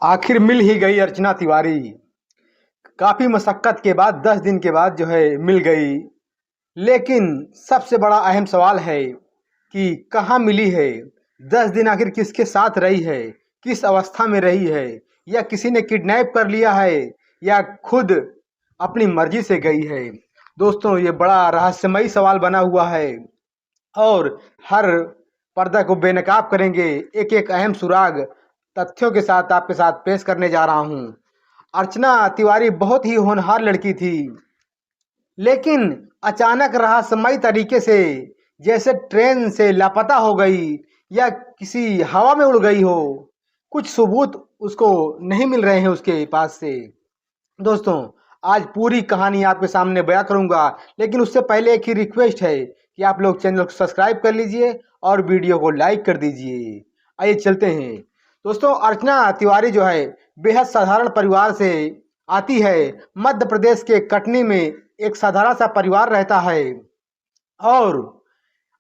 आखिर मिल ही गई अर्चना तिवारी। काफ़ी मशक्क़त के बाद 10 दिन के बाद जो है मिल गई। लेकिन सबसे बड़ा अहम सवाल है कि कहाँ मिली है, 10 दिन आखिर किसके साथ रही है, किस अवस्था में रही है, या किसी ने किडनैप कर लिया है या खुद अपनी मर्जी से गई है। दोस्तों, ये बड़ा रहस्यमयी सवाल बना हुआ है और हर पर्दा को बेनकाब करेंगे। एक एक अहम सुराग तथ्यों के साथ आपके साथ पेश करने जा रहा हूँ। अर्चना तिवारी बहुत ही होनहार लड़की थी, लेकिन अचानक रहस्यमयी तरीके से जैसे ट्रेन से लापता हो गई या किसी हवा में उड़ गई हो। कुछ सबूत उसको नहीं मिल रहे हैं उसके पास से। दोस्तों, आज पूरी कहानी आपके सामने बयां करूंगा, लेकिन उससे पहले एक ही रिक्वेस्ट है कि आप लोग चैनल को सब्सक्राइब कर लीजिए और वीडियो को लाइक कर दीजिए। आइए चलते हैं। दोस्तों, अर्चना तिवारी जो है बेहद साधारण परिवार से आती है। मध्य प्रदेश के कटनी में एक साधारण सा परिवार रहता है और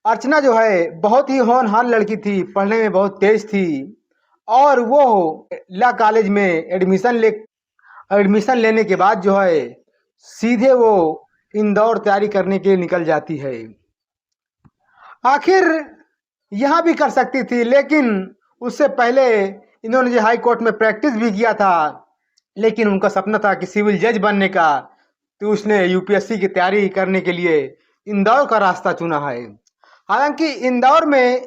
अर्चना जो है बहुत ही होनहार लड़की थी, पढ़ने में बहुत तेज थी और वो लॉ कॉलेज में एडमिशन लेने के बाद जो है सीधे वो इंदौर तैयारी करने के लिए निकल जाती है। आखिर यहाँ भी कर सकती थी, लेकिन उससे पहले इन्होंने जो हाई कोर्ट में प्रैक्टिस भी किया था, लेकिन उनका सपना था कि सिविल जज बनने का, तो उसने यूपीएससी की तैयारी करने के लिए इंदौर का रास्ता चुना है। हालांकि इंदौर में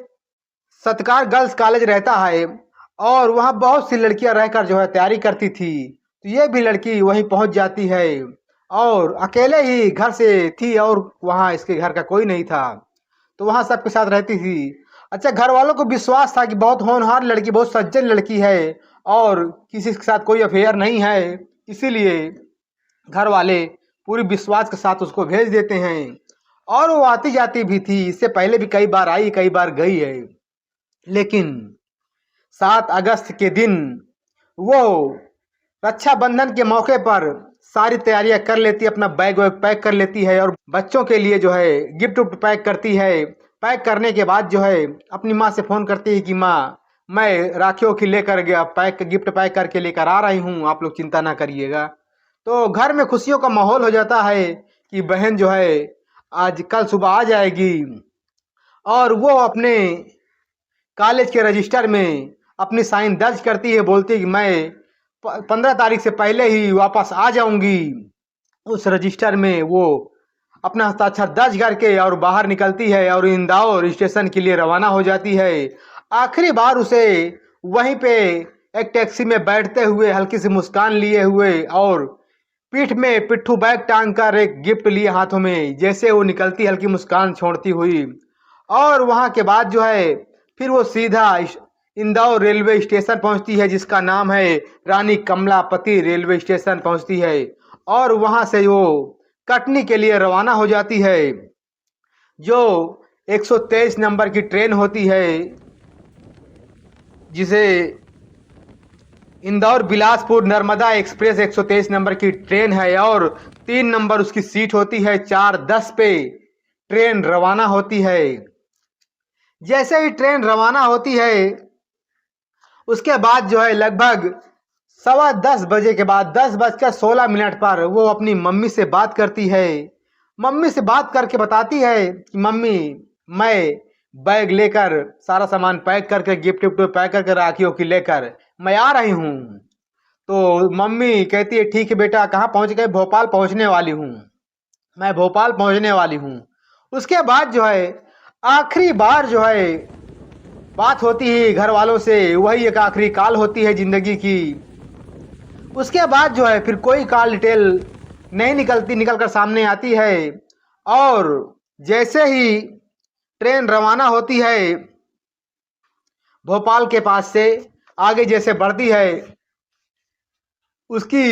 सत्कार गर्ल्स कॉलेज रहता है और वहाँ बहुत सी लड़कियां रहकर जो है तैयारी करती थी, तो ये भी लड़की वहीं पहुंच जाती है और अकेले ही घर से थी और वहाँ इसके घर का कोई नहीं था, तो वहाँ सबके साथ रहती थी। अच्छा, घर वालों को विश्वास था कि बहुत होनहार लड़की, बहुत सज्जन लड़की है और किसी के साथ कोई अफेयर नहीं है, इसीलिए घर वाले पूरी विश्वास के साथ उसको भेज देते हैं और वो आती जाती भी थी। इससे पहले भी कई बार आई, कई बार गई है। लेकिन 7 अगस्त के दिन वो रक्षाबंधन के मौके पर सारी तैयारियां कर लेती है, अपना बैग वैग पैक कर लेती है और बच्चों के लिए जो है गिफ्ट उफ्ट पैक करती है। पैक करने के बाद जो है अपनी माँ से फ़ोन करती है कि माँ, मैं राखियों की लेकर गया गिफ्ट पैक करके लेकर आ रही हूँ, आप लोग चिंता ना करिएगा। तो घर में खुशियों का माहौल हो जाता है कि बहन जो है आज कल सुबह आ जाएगी और वो अपने कॉलेज के रजिस्टर में अपनी साइन दर्ज करती है, बोलती है कि मैं 15 तारीख से पहले ही वापस आ जाऊंगी। उस रजिस्टर में वो अपना हस्ताक्षर दर्ज करके और बाहर निकलती है और इंदौर स्टेशन के लिए रवाना हो जाती है। आखिरी बार उसे वहीं पे एक टैक्सी में बैठते हुए हल्की सी मुस्कान लिए हुए और पीठ में पिट्ठू बैग टांग कर एक गिफ्ट लिए हाथों में, जैसे वो निकलती हल्की मुस्कान छोड़ती हुई। और वहां के बाद जो है फिर वो सीधा इंदौर रेलवे स्टेशन पहुंचती है, जिसका नाम है रानी कमलापति रेलवे स्टेशन पहुंचती है और वहां से वो कटनी के लिए रवाना हो जाती है। जो 123 नंबर की ट्रेन होती है, जिसे इंदौर बिलासपुर नर्मदा एक्सप्रेस 123 नंबर की ट्रेन है और 3 नंबर उसकी सीट होती है। 4:10 पे ट्रेन रवाना होती है। जैसे ही ट्रेन रवाना होती है उसके बाद जो है लगभग 10:15 बजे के बाद 10:16 पर वो अपनी मम्मी से बात करती है। मम्मी से बात करके बताती है कि मम्मी, मैं बैग लेकर सारा सामान पैक करके गिफ्ट पैक करके राखियों की लेकर मैं आ रही हूँ। तो मम्मी कहती है ठीक है बेटा, कहाँ पहुँच गए? भोपाल पहुँचने वाली हूँ, मैं भोपाल पहुँचने वाली हूँ। उसके बाद जो है आखिरी बार जो है बात होती है घर वालों से, वही एक आखिरी कॉल होती है जिंदगी की। उसके बाद जो है फिर कोई कॉल डिटेल नहीं निकल कर सामने आती है और जैसे ही ट्रेन रवाना होती है भोपाल के पास से आगे जैसे बढ़ती है, उसकी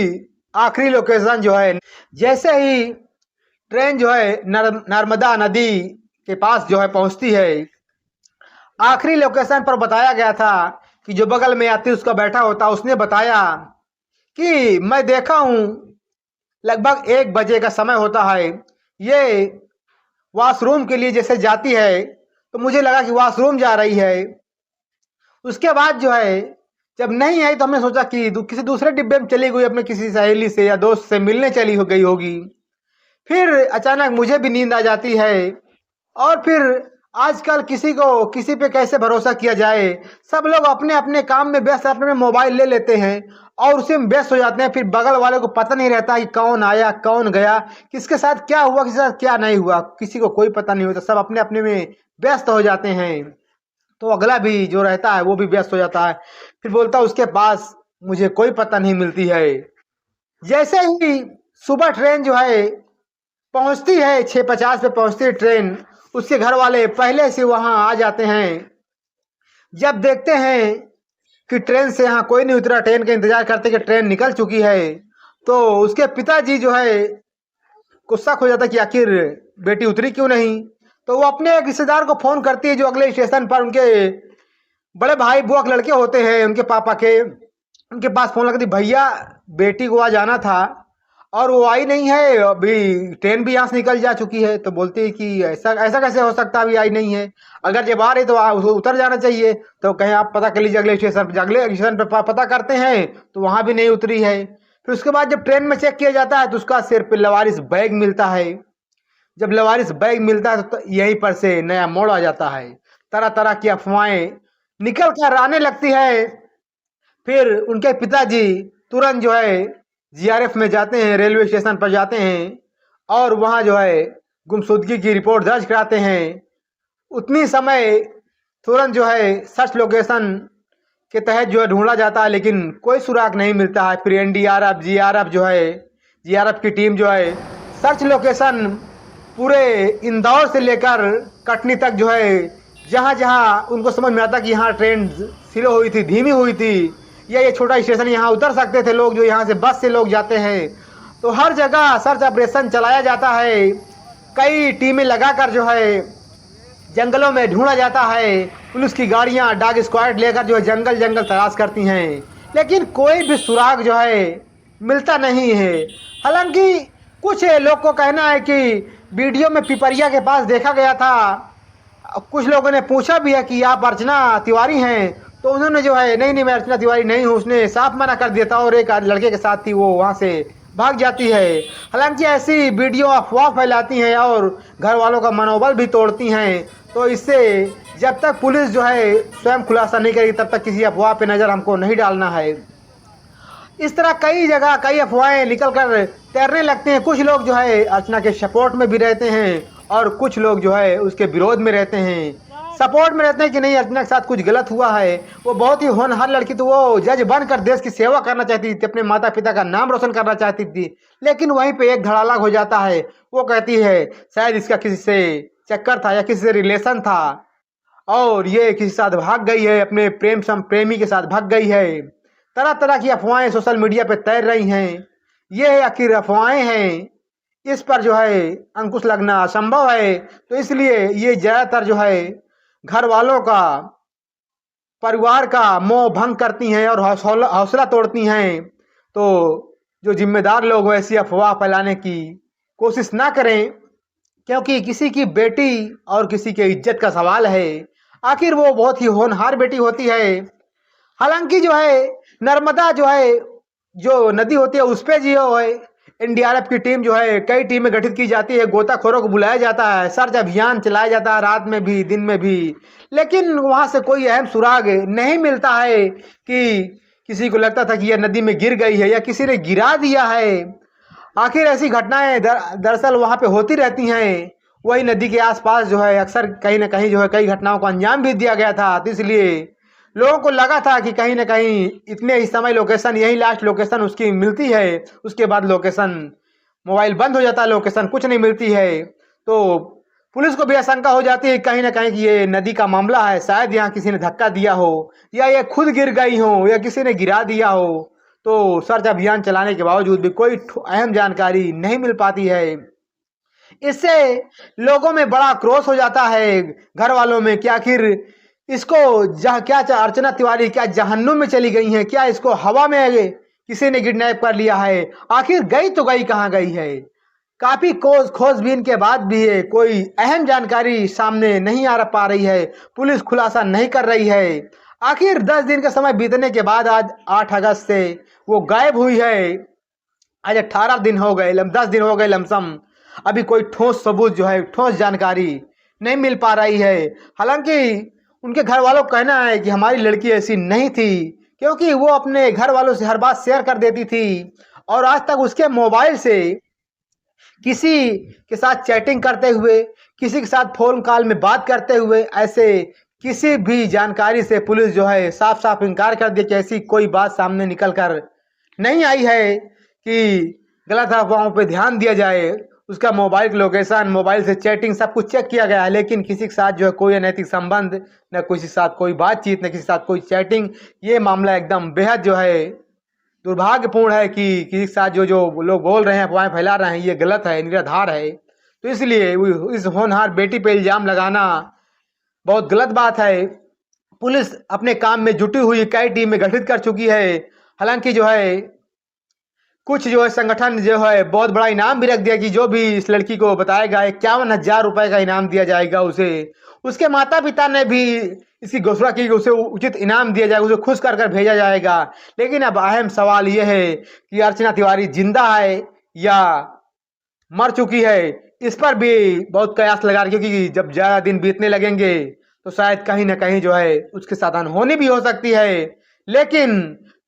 आखिरी लोकेशन जो है, जैसे ही ट्रेन जो है नर्मदा नदी के पास जो है पहुंचती है, आखिरी लोकेशन पर बताया गया था कि जो बगल में यात्री उसका बैठा होता, उसने बताया कि मैं देखा हूं लगभग 1 बजे का समय होता है, ये वॉशरूम के लिए जैसे जाती है तो मुझे लगा कि वॉशरूम जा रही है। उसके बाद जो है जब नहीं आई तो हमने सोचा कि किसी दूसरे डिब्बे में चली गई, अपने किसी सहेली से या दोस्त से मिलने चली हो गई होगी। फिर अचानक मुझे भी नींद आ जाती है। और फिर आजकल किसी को किसी पे कैसे भरोसा किया जाए, सब लोग अपने अपने काम में व्यस्त, अपने मोबाइल ले लेते हैं और उसी में व्यस्त हो जाते हैं। फिर बगल वाले को पता नहीं रहता कि कौन आया कौन गया, किसके साथ क्या हुआ किसके साथ क्या नहीं हुआ, किसी को कोई पता नहीं होता। सब अपने अपने में व्यस्त हो जाते हैं, तो अगला भी जो रहता है वो भी व्यस्त हो जाता है। फिर बोलता है उसके पास मुझे कोई पता नहीं मिलती है। जैसे ही सुबह ट्रेन जो है पहुंचती है, 6:50 पे पहुंचती है ट्रेन, उसके घर वाले पहले से वहां आ जाते हैं। जब देखते हैं कि ट्रेन से यहाँ कोई नहीं उतरा, ट्रेन का इंतजार करते कि ट्रेन निकल चुकी है, तो उसके पिताजी जो है को शक हो जाता है कि आखिर बेटी उतरी क्यों नहीं। तो वो अपने एक रिश्तेदार को फोन करती है जो अगले स्टेशन पर उनके बड़े भाई बुआ के लड़के होते हैं उनके पापा के, उनके पास फोन लगाती, भैया बेटी को आज आना था और वो आई नहीं है, अभी ट्रेन भी यहाँ से निकल जा चुकी है। तो बोलती है कि ऐसा ऐसा कैसे हो सकता है, अभी आई नहीं है, अगर जब आ रही तो उसको उतर जाना चाहिए। तो कहीं आप पता कर लीजिए अगले स्टेशन पर। अगले स्टेशन पर पता करते हैं तो वहाँ भी नहीं उतरी है। फिर उसके बाद जब ट्रेन में चेक किया जाता है तो उसका सिर पे लवारिस बैग मिलता है। जब लवारिस बैग मिलता है तो यहीं पर से नया मोड़ आ जाता है, तरह तरह की अफवाहें निकल कर आने लगती है। फिर उनके पिताजी तुरंत जो है जीआरएफ में जाते हैं, रेलवे स्टेशन पर जाते हैं और वहाँ जो है गुमशुदगी की रिपोर्ट दर्ज कराते हैं। उतनी समय तुरंत जो है सर्च लोकेशन के तहत जो है ढूंढा जाता है, लेकिन कोई सुराग नहीं मिलता है। फिर एनडीआरएफ जीआरएफ जो है जीआरएफ की टीम जो है सर्च लोकेशन पूरे इंदौर से लेकर कटनी तक जो है जहाँ जहाँ उनको समझ में आता कि यहाँ ट्रेन स्लो हुई थी, धीमी हुई थी, या ये छोटा स्टेशन यहाँ उतर सकते थे लोग, जो यहाँ से बस से लोग जाते हैं, तो हर जगह सर्च ऑपरेशन चलाया जाता है। कई टीमें लगाकर जो है जंगलों में ढूंढा जाता है। पुलिस की गाड़ियाँ डॉग स्क्वाड लेकर जो है जंगल जंगल तलाश करती हैं, लेकिन कोई भी सुराग जो है मिलता नहीं है। हालांकि कुछ लोग को कहना है कि वीडियो में पिपरिया के पास देखा गया था। कुछ लोगों ने पूछा भी है कि आप अर्चना तिवारी हैं, तो उन्होंने जो है नहीं मैं अर्चना तिवारी नहीं हूँ, उसने साफ मना कर दिया था और एक लड़के के साथ थी, वो वहाँ से भाग जाती है। हालांकि ऐसी वीडियो अफवाह फैलाती हैं और घर वालों का मनोबल भी तोड़ती हैं, तो इससे जब तक पुलिस जो है स्वयं खुलासा नहीं करेगी तब तक किसी अफवाह पे नज़र हमको नहीं डालना है। इस तरह कई जगह कई अफवाहें निकल कर तैरने लगते हैं। कुछ लोग जो है अर्चना के सपोर्ट में भी रहते हैं और कुछ लोग जो है उसके विरोध में रहते हैं। सपोर्ट में रहते हैं कि नहीं अर्चना के साथ कुछ गलत हुआ है, वो बहुत ही होनहार लड़की, तो वो जज बनकर देश की सेवा करना चाहती थी, अपने माता पिता का नाम रोशन करना चाहती थी। लेकिन वहीं पे एक धड़ालग हो जाता है, वो कहती है शायद इसका किसी से चक्कर था या किसी से रिलेशन था और ये किसी के साथ भाग गई है, अपने प्रेमी के साथ भाग गई है। तरह तरह की अफवाहें सोशल मीडिया पे तैर रही हैं। ये आखिर अफवाहें हैं, इस पर जो है अंकुश लगना असंभव है। तो इसलिए ये ज़्यादातर जो है घर वालों का, परिवार का मोह भंग करती हैं और हौसला तोड़ती हैं। तो जो जिम्मेदार लोग ऐसी अफवाह फैलाने की कोशिश ना करें, क्योंकि किसी की बेटी और किसी के इज्जत का सवाल है। आखिर वो बहुत ही होनहार बेटी होती है। हालांकि जो है नर्मदा जो है जो नदी होती है उस पर जो है एनडीआरएफ की टीम जो है कई टीमें गठित की जाती है, गोताखोरों को बुलाया जाता है, सर्च अभियान चलाया जाता है रात में भी दिन में भी, लेकिन वहां से कोई अहम सुराग नहीं मिलता है कि किसी को लगता था कि यह नदी में गिर गई है या किसी ने गिरा दिया है। आखिर ऐसी घटनाएं दरअसल वहां पे होती रहती हैं। वही नदी के आसपास जो है अक्सर कहीं ना कहीं जो है कई घटनाओं को अंजाम भी दिया गया था, तो इसलिए लोगों को लगा था कि कहीं ना कहीं इतने ही समय लोकेशन, यही लास्ट लोकेशन उसकी मिलती है, उसके बाद लोकेशन मोबाइल बंद हो जाता है, लोकेशन कुछ नहीं मिलती है। तो पुलिस को भी आशंका हो जाती है कहीं ना कहीं कि ये नदी का मामला है, शायद यहाँ किसी ने धक्का दिया हो या ये खुद गिर गई हो या किसी ने गिरा दिया हो। तो सर्च अभियान चलाने के बावजूद भी कोई अहम जानकारी नहीं मिल पाती है। इससे लोगों में बड़ा क्रोध हो जाता है, घर वालों में, कि आखिर इसको क्या अर्चना तिवारी क्या जहन्नुम में चली गई हैं, क्या इसको हवा में किसी ने किडनैप कर लिया है, आखिर गई तो गई कहाँ गई है। काफी खोजबीन के बाद भी है कोई अहम जानकारी सामने नहीं आ पा रही है, पुलिस खुलासा नहीं कर रही है। आखिर 10 दिन का समय बीतने के बाद आज 8 अगस्त से वो गायब हुई है। आज 18 दिन हो गए, 10 दिन हो गए लमसम। अभी कोई ठोस सबूत जो है, ठोस जानकारी नहीं मिल पा रही है। हालांकि उनके घर वालों का कहना है कि हमारी लड़की ऐसी नहीं थी, क्योंकि वो अपने घर वालों से हर बात शेयर कर देती थी और आज तक उसके मोबाइल से किसी के साथ चैटिंग करते हुए, किसी के साथ फोन कॉल में बात करते हुए, ऐसे किसी भी जानकारी से पुलिस जो है साफ साफ इनकार कर दी कि ऐसी कोई बात सामने निकल कर नहीं आई है कि गलत अफवाहों पे ध्यान दिया जाए। उसका मोबाइल की लोकेशन, मोबाइल से चैटिंग सब कुछ चेक किया गया है, लेकिन किसी के साथ जो है कोई अनैतिक संबंध, न किसी के साथ कोई बातचीत, न किसी के साथ कोई चैटिंग। ये मामला एकदम बेहद जो है दुर्भाग्यपूर्ण है कि किसी के साथ जो जो लोग बोल रहे हैं, अफवाहें फैला रहे हैं, ये गलत है, निराधार है। तो इसलिए इस होनहार बेटी पे इल्जाम लगाना बहुत गलत बात है। पुलिस अपने काम में जुटी हुई कई टीमें गठित कर चुकी है। हालांकि जो है कुछ जो है संगठन जो है बहुत बड़ा इनाम भी रख दिया कि जो भी इस लड़की को बताएगा 51,000 रुपए का इनाम दिया जाएगा उसे। उसके माता पिता ने भी इसकी घोषणा की कि उसे उचित इनाम दिया जाएगा, उसे खुश कर कर भेजा जाएगा। लेकिन अब अहम सवाल यह है कि अर्चना तिवारी जिंदा है या मर चुकी है। इस पर भी बहुत कयास लगा रही है, क्योंकि जब ज्यादा दिन बीतने लगेंगे तो शायद कहीं ना कहीं जो है उसके साथ अनहोनी भी हो सकती है। लेकिन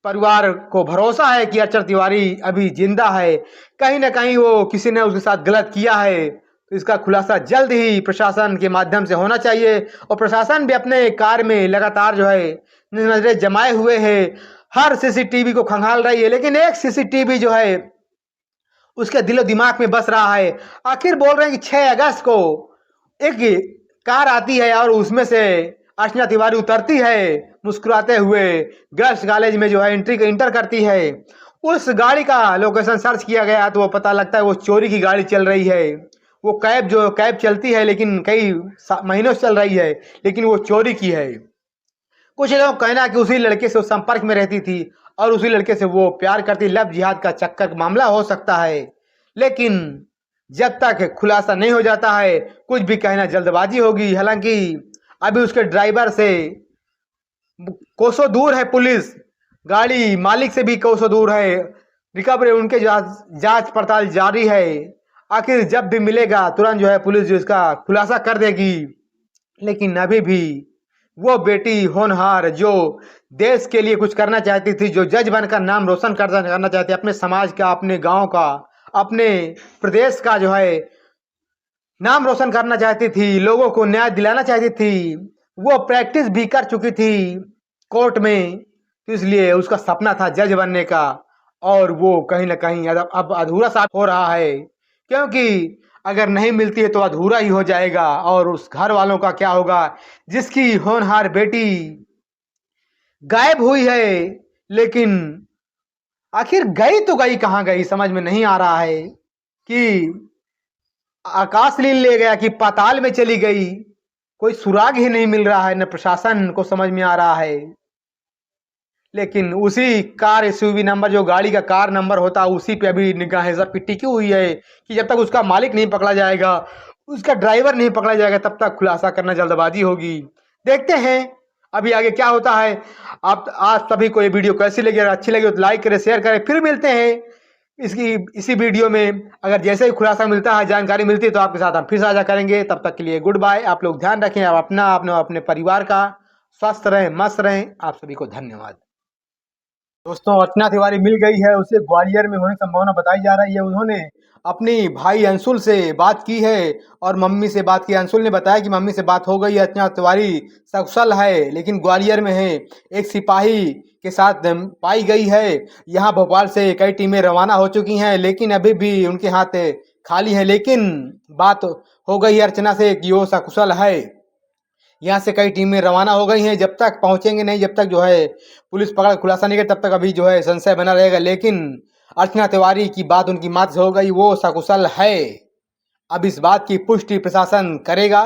परिवार को भरोसा है कि अर्चना तिवारी अभी जिंदा है। कहीं ना कहीं वो किसी ने उसके साथ गलत किया है, तो इसका खुलासा जल्द ही प्रशासन के माध्यम से होना चाहिए। और प्रशासन भी अपने कार्य में लगातार जो है नजरें जमाए हुए है, हर सीसीटीवी को खंगाल रही है। लेकिन एक सीसीटीवी जो है उसके दिलो दिमाग में बस रहा है। आखिर बोल रहे हैं कि 6 अगस्त को एक कार आती है और उसमें से अर्चना तिवारी उतरती है मुस्कुराते हुए, गर्ल्स कॉलेज में जो है इंटर करती है। उस गाड़ी का लोकेशन सर्च किया गया तो वो पता लगता है वो चोरी की गाड़ी चल रही है। वो कैब चलती है, लेकिन कई महीनों से चल रही है, लेकिन वो चोरी की है। कुछ लोगों का कहना है कि उसी लड़के से वो संपर्क में रहती थी और उसी लड़के से वो प्यार करती, लव जिहाद का चक्कर मामला हो सकता है। लेकिन जब तक खुलासा नहीं हो जाता है कुछ भी कहना जल्दबाजी होगी। हालांकि अभी उसके ड्राइवर से कोसों दूर है पुलिस, गाड़ी मालिक से भी कोसों दूर है। रिकवरी उनके जांच पड़ताल जारी है। आखिर जब भी मिलेगा तुरंत जो है पुलिस जो इसका खुलासा कर देगी। लेकिन अभी भी वो बेटी होनहार जो देश के लिए कुछ करना चाहती थी, जो जज बनकर नाम रोशन करना चाहती, अपने समाज का, अपने गांव का, अपने प्रदेश का जो है नाम रोशन करना चाहती थी, लोगों को न्याय दिलाना चाहती थी, वो प्रैक्टिस भी कर चुकी थी कोर्ट में। तो इसलिए उसका सपना था जज बनने का, और वो कहीं ना कहीं अब अधूरा सा हो रहा है, क्योंकि अगर नहीं मिलती है तो अधूरा ही हो जाएगा। और उस घर वालों का क्या होगा जिसकी होनहार बेटी गायब हुई है। लेकिन आखिर गई तो गई कहाँ गई, समझ में नहीं आ रहा है कि आकाश लील ले गया कि पाताल में चली गई। कोई सुराग ही नहीं मिल रहा है, न प्रशासन को समझ में आ रहा है। लेकिन उसी कार एसयूवी नंबर, जो गाड़ी का कार नंबर होता है, उसी पे अभी निगाहें सब की टिकी हुई है कि जब तक उसका मालिक नहीं पकड़ा जाएगा, उसका ड्राइवर नहीं पकड़ा जाएगा, तब तक खुलासा करना जल्दबाजी होगी। देखते हैं अभी आगे क्या होता है। आप आज सभी को ये वीडियो कैसी लगी, अगर अच्छी लगी तो लाइक करें, शेयर करें। फिर मिलते हैं इसी वीडियो में। अगर जैसे ही खुलासा मिलता है, जानकारी मिलती है, तो आपके साथ हम फिर साझा करेंगे। तब तक के लिए गुड बाय। आप लोग ध्यान रखें, आप अपने परिवार का स्वस्थ रहें, मस्त रहें। आप सभी को धन्यवाद। दोस्तों, अर्चना तिवारी मिल गई है, उसे ग्वालियर में होने की संभावना बताई जा रही है। उन्होंने अपनी भाई अंशुल से बात की है और मम्मी से बात की। अंशुल ने बताया कि मम्मी से बात हो गई, अर्चना तिवारी सकुशल है, लेकिन ग्वालियर में है, एक सिपाही के साथ पाई गई है। यहाँ भोपाल से कई टीमें रवाना हो चुकी हैं, लेकिन अभी भी उनके हाथ खाली है। लेकिन बात हो गई अर्चना से कि वो सकुशल है। यहाँ से कई टीमें रवाना हो गई हैं। जब तक पहुंचेंगे नहीं, जब तक जो है पुलिस पकड़ खुलासा नहीं करे, तब तक अभी जो है संशय बना रहेगा। लेकिन अर्चना तिवारी की बात उनकी मात से हो गई, वो सकुशल है। अब इस बात की पुष्टि प्रशासन करेगा।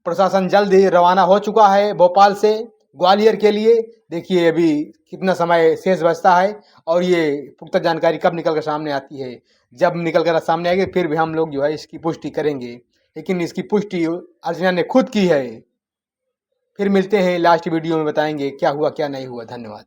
प्रशासन जल्द ही रवाना हो चुका है भोपाल से ग्वालियर के लिए। देखिए अभी कितना समय शेष बचता है और ये पुख्ता जानकारी कब निकल कर सामने आती है। जब निकल कर सामने आएगी फिर भी हम लोग जो है इसकी पुष्टि करेंगे। लेकिन इसकी पुष्टि अर्चना ने खुद की है। फिर मिलते हैं लास्ट वीडियो में, बताएंगे क्या हुआ क्या नहीं हुआ। धन्यवाद।